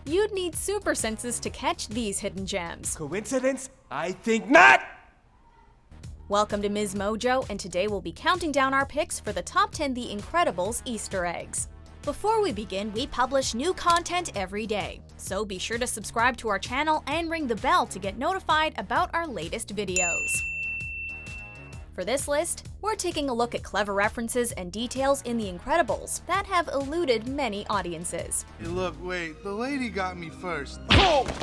You'd need super senses to catch these hidden gems. Coincidence? I think not! Welcome to Ms. Mojo, and today we'll be counting down our picks for the top 10 The Incredibles Easter eggs. Before we begin, we publish new content every day, so be sure to subscribe to our channel and ring the bell to get notified about our latest videos. For this list, we're taking a look at clever references and details in The Incredibles that have eluded many audiences. Hey, look, wait, the lady got me first.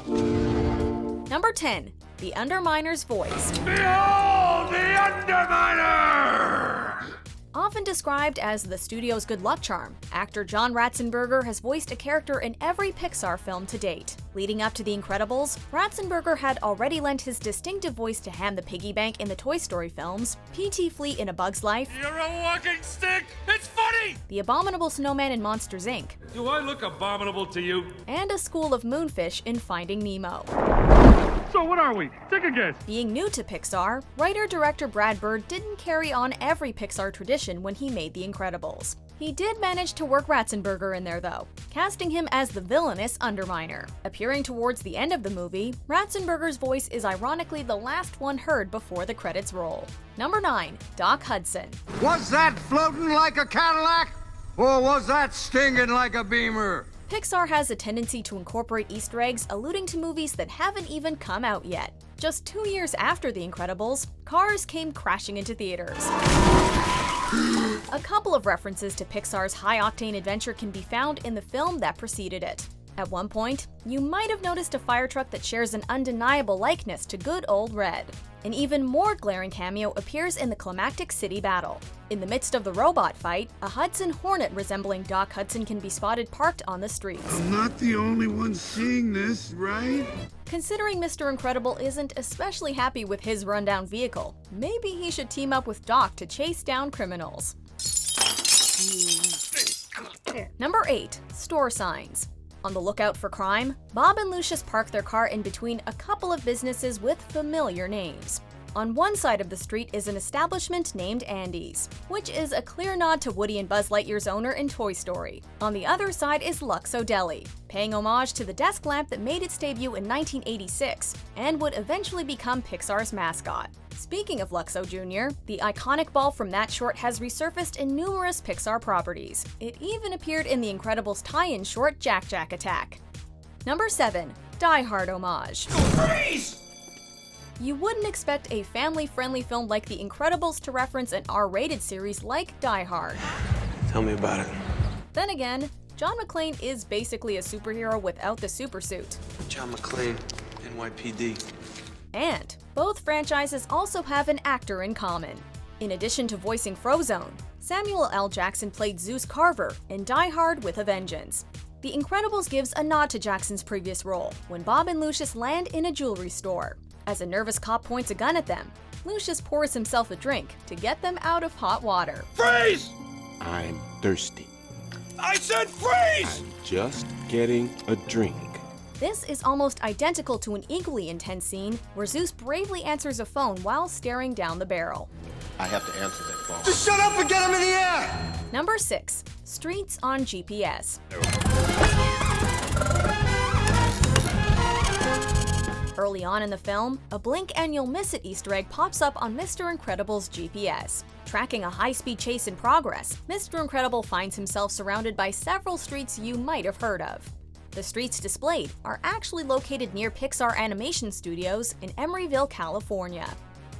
Number 10. The Underminer's Voiced. Behold the Underminer! Often described as the studio's good luck charm, actor John Ratzenberger has voiced a character in every Pixar film to date. Leading up to The Incredibles, Ratzenberger had already lent his distinctive voice to Ham the Piggy Bank in the Toy Story films, P.T. Fleet in A Bug's Life, You're a walking stick! It's funny! the Abominable Snowman in Monsters, Inc., Do I look abominable to you? and a school of moonfish in Finding Nemo. So what are we? Take a guess. Being new to Pixar, writer-director Brad Bird didn't carry on every Pixar tradition when he made The Incredibles. He did manage to work Ratzenberger in there though, casting him as the villainous Underminer. Appearing towards the end of the movie, Ratzenberger's voice is ironically the last one heard before the credits roll. Number 9. Doc Hudson. Was that floating like a Cadillac? Or was that stinging like a Beamer? Pixar has a tendency to incorporate Easter eggs alluding to movies that haven't even come out yet. Just 2 years after The Incredibles, Cars came crashing into theaters. A couple of references to Pixar's high-octane adventure can be found in the film that preceded it. At one point, you might have noticed a fire truck that shares an undeniable likeness to good old Red. An even more glaring cameo appears in the climactic city battle. In the midst of the robot fight, a Hudson Hornet resembling Doc Hudson can be spotted parked on the streets. I'm not the only one seeing this, right? Considering Mr. Incredible isn't especially happy with his rundown vehicle, maybe he should team up with Doc to chase down criminals. Number 8. Store signs. On the lookout for crime, Bob and Lucius park their car in between a couple of businesses with familiar names. On one side of the street is an establishment named Andy's, which is a clear nod to Woody and Buzz Lightyear's owner in Toy Story. On the other side is Luxo Deli, paying homage to the desk lamp that made its debut in 1986 and would eventually become Pixar's mascot. Speaking of Luxo Jr., the iconic ball from that short has resurfaced in numerous Pixar properties. It even appeared in The Incredibles tie-in short Jack Jack Attack. Number 7. Die Hard homage. Freeze! You wouldn't expect a family-friendly film like The Incredibles to reference an R-rated series like Die Hard. Tell me about it. Then again, John McClane is basically a superhero without the supersuit. John McClane, NYPD. And both franchises also have an actor in common. In addition to voicing Frozone, Samuel L. Jackson played Zeus Carver in Die Hard with a Vengeance. The Incredibles gives a nod to Jackson's previous role when Bob and Lucius land in a jewelry store. As a nervous cop points a gun at them, Lucius pours himself a drink to get them out of hot water. Freeze! I'm thirsty. I said freeze! I'm just getting a drink. This is almost identical to an equally intense scene where Zeus bravely answers a phone while staring down the barrel. I have to answer that phone. Just shut up and get him in the air! Number 6. Streets on GPS. Early on in the film, a blink and you'll miss it Easter egg pops up on Mr. Incredible's GPS. Tracking a high-speed chase in progress, Mr. Incredible finds himself surrounded by several streets you might have heard of. The streets displayed are actually located near Pixar Animation Studios in Emeryville, California.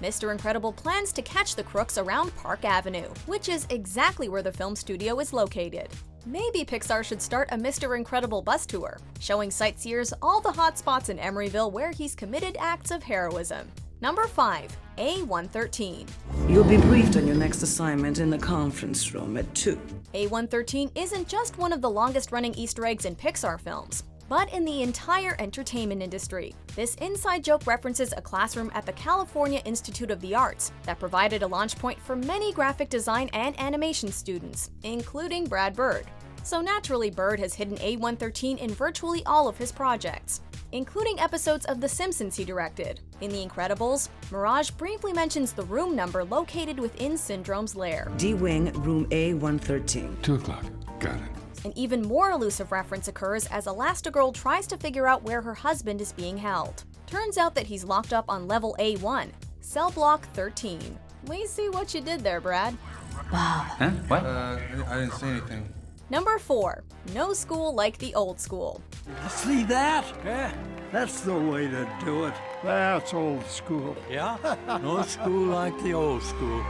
Mr. Incredible plans to catch the crooks around Park Avenue, which is exactly where the film studio is located. Maybe Pixar should start a Mr. Incredible bus tour, showing sightseers all the hot spots in Emeryville where he's committed acts of heroism. Number 5. A113. You'll be briefed on your next assignment in the conference room at 2. A113 isn't just one of the longest-running Easter eggs in Pixar films, but in the entire entertainment industry. This inside joke references a classroom at the California Institute of the Arts that provided a launch point for many graphic design and animation students, including Brad Bird. So naturally, Bird has hidden A113 in virtually all of his projects, including episodes of The Simpsons he directed. In The Incredibles, Mirage briefly mentions the room number located within Syndrome's lair. D-Wing, room A113. 2 o'clock. Got it. An even more elusive reference occurs as Elastigirl tries to figure out where her husband is being held. Turns out that he's locked up on level A1, cell block 13. We see what you did there, Brad. Huh? What? I didn't say anything. Number 4. No school like the old school. See that? Yeah, that's the way to do it. That's old school. Yeah? No school like the old school.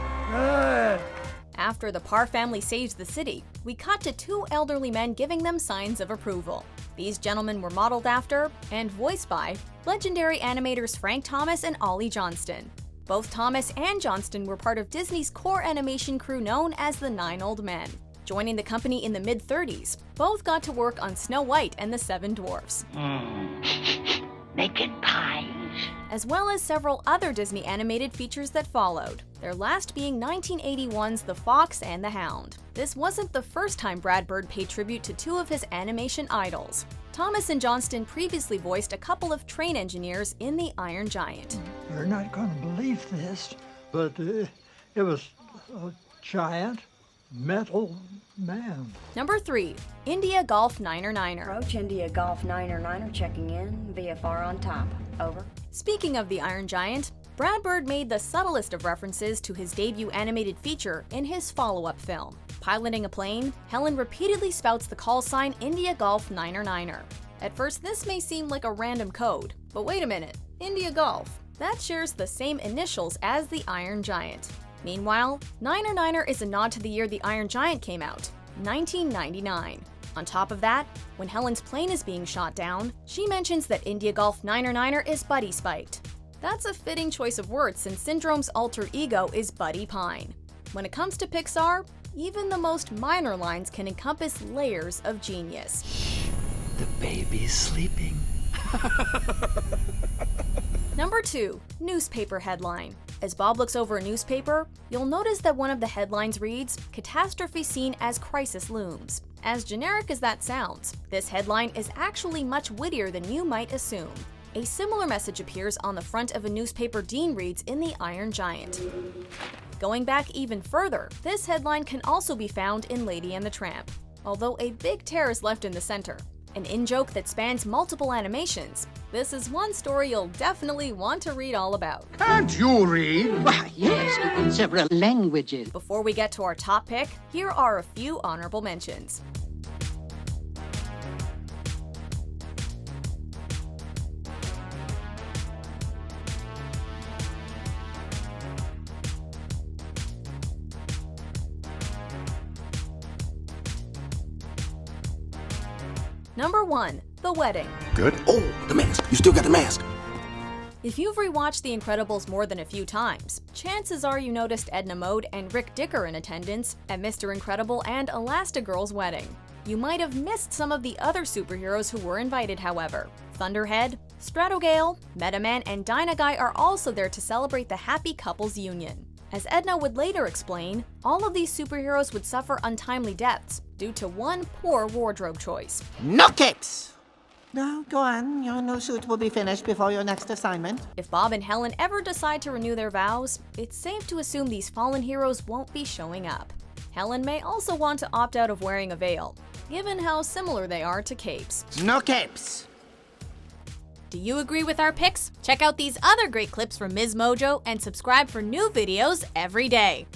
After the Parr family saves the city, we cut to 2 elderly men giving them signs of approval. These gentlemen were modeled after, and voiced by, legendary animators Frank Thomas and Ollie Johnston. Both Thomas and Johnston were part of Disney's core animation crew known as the 9 Old Men. Joining the company in the mid-30s, both got to work on Snow White and the 7 Dwarfs. Making pies. As well as several other Disney animated features that followed, their last being 1981's The Fox and the Hound. This wasn't the first time Brad Bird paid tribute to 2 of his animation idols. Thomas and Johnston previously voiced a couple of train engineers in The Iron Giant. You're not going to believe this, but it was a giant metal man. Number 3. India Golf Niner Niner. Approach India Golf Niner Niner checking in. VFR on top. Over. Speaking of The Iron Giant, Brad Bird made the subtlest of references to his debut animated feature in his follow-up film. Piloting a plane, Helen repeatedly spouts the call sign India Golf Niner Niner. At first, this may seem like a random code, but wait a minute, India Golf. That shares the same initials as the Iron Giant. Meanwhile, Niner Niner is a nod to the year the Iron Giant came out, 1999. On top of that, when Helen's plane is being shot down, she mentions that India Golf Niner Niner is Buddy spiked. That's a fitting choice of words since Syndrome's alter ego is Buddy Pine. When it comes to Pixar, even the most minor lines can encompass layers of genius. The baby's sleeping. Number 2. Newspaper headline. As Bob looks over a newspaper, you'll notice that one of the headlines reads, "Catastrophe seen as crisis looms." As generic as that sounds, this headline is actually much wittier than you might assume. A similar message appears on the front of a newspaper Dean reads in The Iron Giant. Going back even further, this headline can also be found in Lady and the Tramp, although a big tear is left in the center. An in-joke that spans multiple animations. This is one story you'll definitely want to read all about. Can't you read? Why, yes, in several languages. Before we get to our top pick, here are a few honorable mentions. Number 1. The Wedding. Good. Oh, the mask. You still got the mask. If you've rewatched The Incredibles more than a few times, chances are you noticed Edna Mode and Rick Dicker in attendance at Mr. Incredible and Elastigirl's wedding. You might have missed some of the other superheroes who were invited, however. Thunderhead, Stratogale, Metaman, and Dynaguy are also there to celebrate the happy couple's union. As Edna would later explain, all of these superheroes would suffer untimely deaths due to one poor wardrobe choice. No capes! No, go on. Your new suit will be finished before your next assignment. If Bob and Helen ever decide to renew their vows, it's safe to assume these fallen heroes won't be showing up. Helen may also want to opt out of wearing a veil, given how similar they are to capes. No capes! Do you agree with our picks? Check out these other great clips from Ms. Mojo and subscribe for new videos every day.